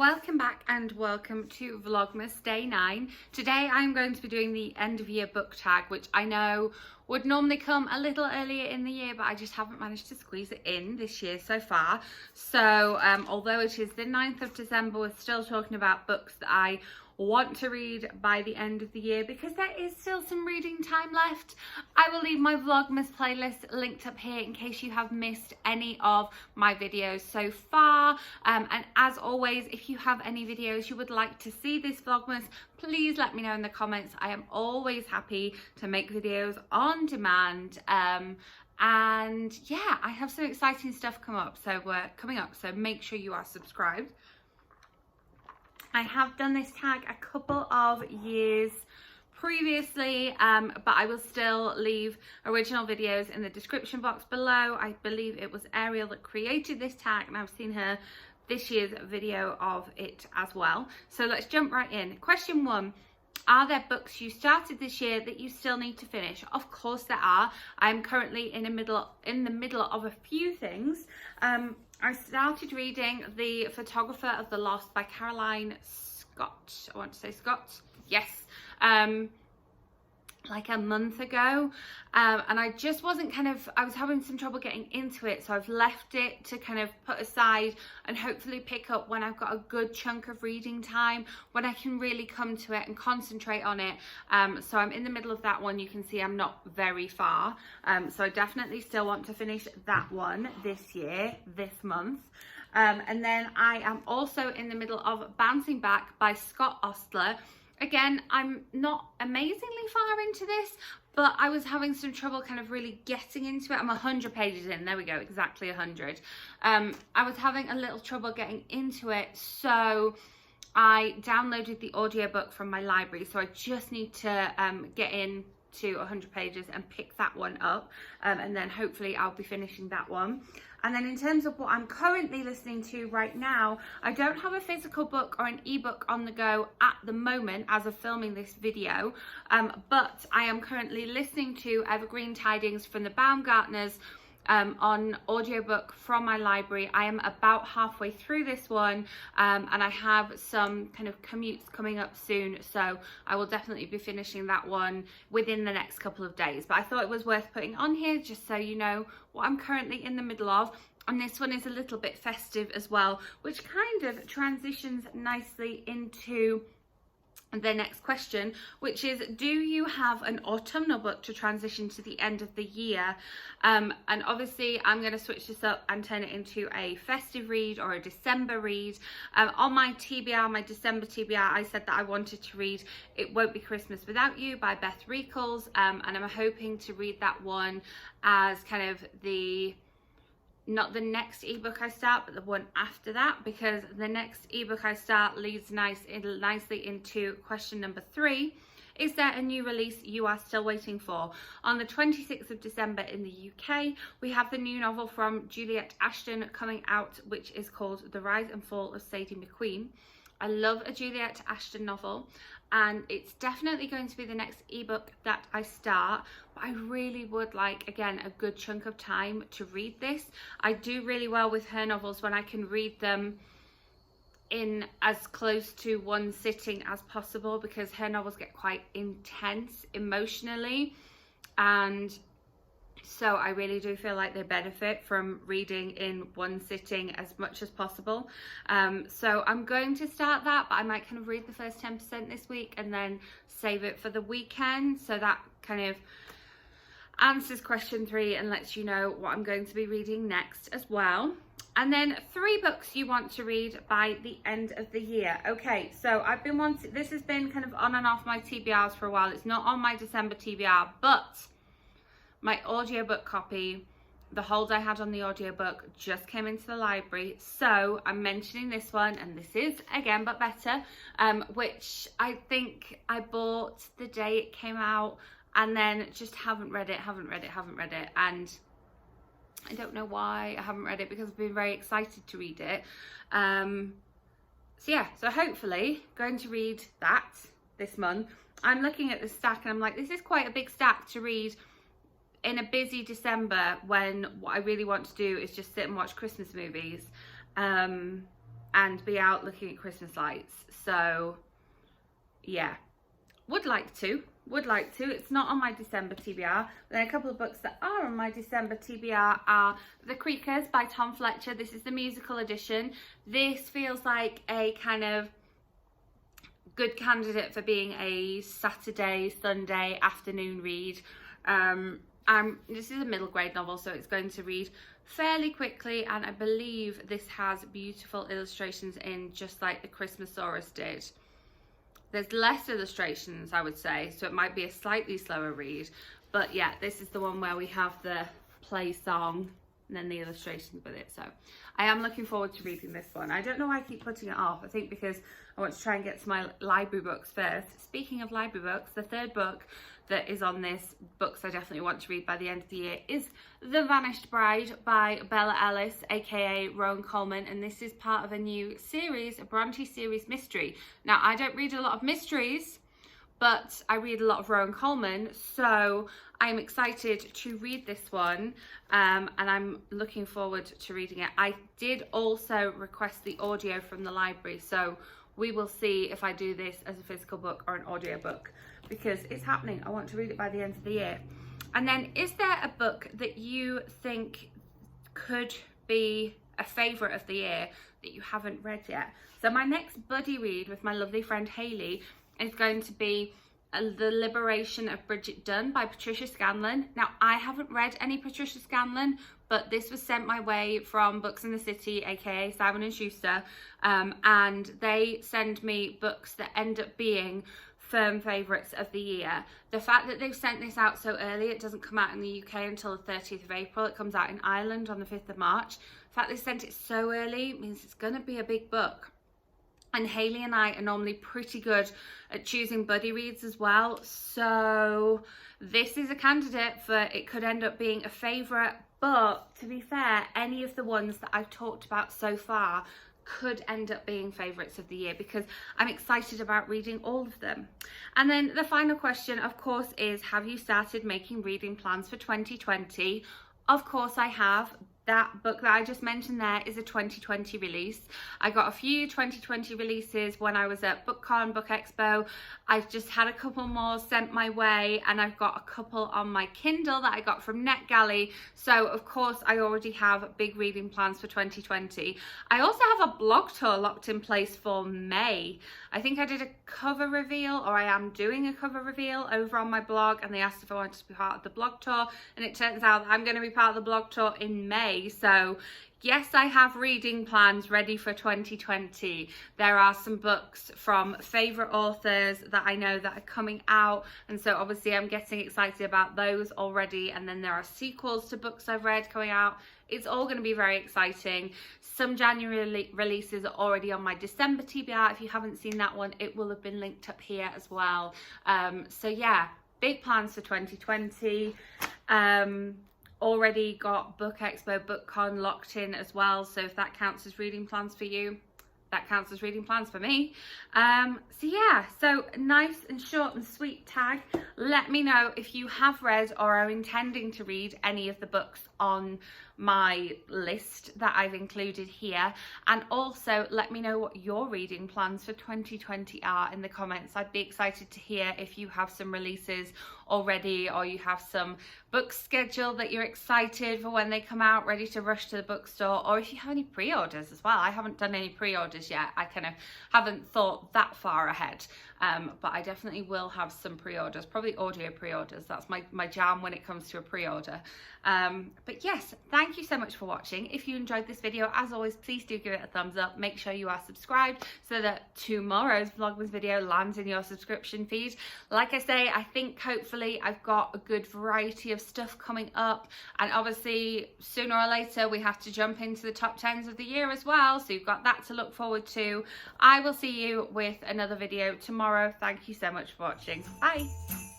Welcome back and welcome to Vlogmas Day 9. Today I'm going to be doing the end of year book tag, which I know would normally come a little earlier in the year, but I just haven't managed to squeeze it in this year so far. So although it is the 9th of December, we're still talking about books that I want to read by the end of the year because there is still some reading time left. I will leave my Vlogmas playlist linked up here in case you have missed any of my videos so far. And as always, if you have any videos you would like to see this Vlogmas, please let me know in the comments. I am always happy to make videos on demand. And yeah, I have some exciting stuff coming up, so make sure you are subscribed. I have done this tag a couple of years previously, but I will still leave original videos in the description box below. I believe it was Ariel that created this tag, and I've seen her this year's video of it as well. So let's jump right in. Question 1. Are there books you started this year that you still need to finish? Of course there are. I'm currently in the middle of a few things. I started reading The Photographer of the Lost by Caroline Scott. I want to say Scott. Yes. Like a month ago. And I just wasn't I was having some trouble getting into it. So I've left it to kind of put aside and hopefully pick up when I've got a good chunk of reading time, when I can really come to it and concentrate on it. So I'm in the middle of that one. You can see I'm not very far. So I definitely still want to finish that one this year, this month. And then I am also in the middle of Bouncing Back by Scott Ostler. Again, I'm not amazingly far into this, but I was having some trouble kind of really getting into it. I'm 100 pages in. There we go, exactly 100. I was having a little trouble getting into it, so I downloaded the audiobook from my library. So I just need to get in to 100 pages and pick that one up, and then hopefully I'll be finishing that one. And then in terms of what I'm currently listening to right now, I don't have a physical book or an ebook on the go at the moment as of filming this video, but I am currently listening to Evergreen Tidings from the Baumgartners on audiobook from my library. I am about halfway through this one, and I have some kind of commutes coming up soon, so I will definitely be finishing that one within the next couple of days. But I thought it was worth putting on here just so you know what I'm currently in the middle of. And this one is a little bit festive as well, which kind of transitions nicely into the next question, which is, do you have an autumnal book to transition to the end of the year? And obviously I'm going to switch this up and turn it into a festive read or a December read. On my TBR, my December TBR, I said that I wanted to read It Won't Be Christmas Without You by Beth Reekles, and I'm hoping to read that one as kind of not the next ebook I start, but the one after that, because the next ebook I start leads nicely into question number 3. Is there a new release you are still waiting for? On the 26th of December in the UK, we have the new novel from Juliet Ashton coming out, which is called The Rise and Fall of Sadie McQueen. I love a Juliet Ashton novel, and it's definitely going to be the next ebook that I start, but I really would like, again, a good chunk of time to read this. I do really well with her novels when I can read them in as close to one sitting as possible, because her novels get quite intense emotionally, and so I really do feel like they benefit from reading in one sitting as much as possible. So I'm going to start that, but I might kind of read the first 10% this week and then save it for the weekend. So that kind of answers question 3 and lets you know what I'm going to be reading next as well. And then 3 books you want to read by the end of the year. Okay, so I've been wanting, this has been kind of on and off my TBRs for a while. It's not on my December TBR, but my audiobook copy, the hold I had on the audiobook, just came into the library. So I'm mentioning this one, and this is Again But Better, which I think I bought the day it came out and then just haven't read it. And I don't know why I haven't read it, because I've been very excited to read it. So yeah, so hopefully going to read that this month. I'm looking at the stack and I'm like, this is quite a big stack to read in a busy December when what I really want to do is just sit and watch Christmas movies. and be out looking at Christmas lights. So yeah, would like to. It's not on my December TBR. Then a couple of books that are on my December TBR are The Creakers by Tom Fletcher. This is the musical edition. This feels like a kind of good candidate for being a Saturday, Sunday afternoon read. This is a middle grade novel, so it's going to read fairly quickly, and I believe this has beautiful illustrations in, just like the Christmasaurus did. There's less illustrations, I would say, so it might be a slightly slower read. But yeah, this is the one where we have the play song and then the illustrations with it. So I am looking forward to reading this one. I don't know why I keep putting it off. I think because I want to try and get to my library books first. Speaking of library books, the third book that is on this books I definitely want to read by the end of the year is The Vanished Bride by Bella Ellis, aka Rowan Coleman, and this is part of a new series, a Bronte series mystery. Now, I don't read a lot of mysteries, but I read a lot of Rowan Coleman, so I'm excited to read this one, and I'm looking forward to reading it. I did also request the audio from the library, so we will see if I do this as a physical book or an audio book, because it's happening. I want to read it by the end of the year. And then, is there a book that you think could be a favourite of the year that you haven't read yet? So my next buddy read with my lovely friend Hayley is going to be The Liberation of Bridget Dunn by Patricia Scanlon. Now, I haven't read any Patricia Scanlon, but this was sent my way from Books in the City, aka Simon & Schuster, and they send me books that end up being firm favourites of the year. The fact that they've sent this out so early, it doesn't come out in the UK until the 30th of April, it comes out in Ireland on the 5th of March. The fact they sent it so early means it's going to be a big book. And Hayley and I are normally pretty good at choosing buddy reads as well, so this is a candidate for, it could end up being a favourite, but to be fair, any of the ones that I've talked about so far could end up being favourites of the year, because I'm excited about reading all of them. And then the final question, of course, is, have you started making reading plans for 2020? Of course I have. That book that I just mentioned there is a 2020 release. I got a few 2020 releases when I was at BookCon, Book Expo. I've just had a couple more sent my way, and I've got a couple on my Kindle that I got from NetGalley. So of course I already have big reading plans for 2020. I also have a blog tour locked in place for May. I think I did a cover reveal, or I am doing a cover reveal over on my blog, and they asked if I wanted to be part of the blog tour, and it turns out that I'm going to be part of the blog tour in May. So yes, I have reading plans ready for 2020. There are some books from favourite authors that I know that are coming out, and so obviously I'm getting excited about those already. And then there are sequels to books I've read coming out. It's all going to be very exciting. Some January releases are already on my December TBR. If you haven't seen that one, it will have been linked up here as well. So yeah, big plans for 2020. Already got Book Expo, BookCon locked in as well. So if that counts as reading plans for you, that counts as reading plans for me. So yeah, so nice and short and sweet tag. Let me know if you have read or are intending to read any of the books on my list that I've included here, and also let me know what your reading plans for 2020 are in the comments. I'd be excited to hear if you have some releases already, or you have some books scheduled that you're excited for when they come out, ready to rush to the bookstore, or if you have any pre-orders as well. I haven't done any pre-orders yet. I kind of haven't thought that far ahead, but I definitely will have some pre-orders, probably audio pre-orders. That's my jam when it comes to a pre-order. But yes, thank you so much for watching. If you enjoyed this video, as always, please do give it a thumbs up. Make sure you are subscribed so that tomorrow's Vlogmas video lands in your subscription feed. Like I say, I think hopefully I've got a good variety of stuff coming up, and obviously sooner or later we have to jump into the top 10s of the year as well, so you've got that to look forward to. I will see you with another video tomorrow. Thank you so much for watching. Bye.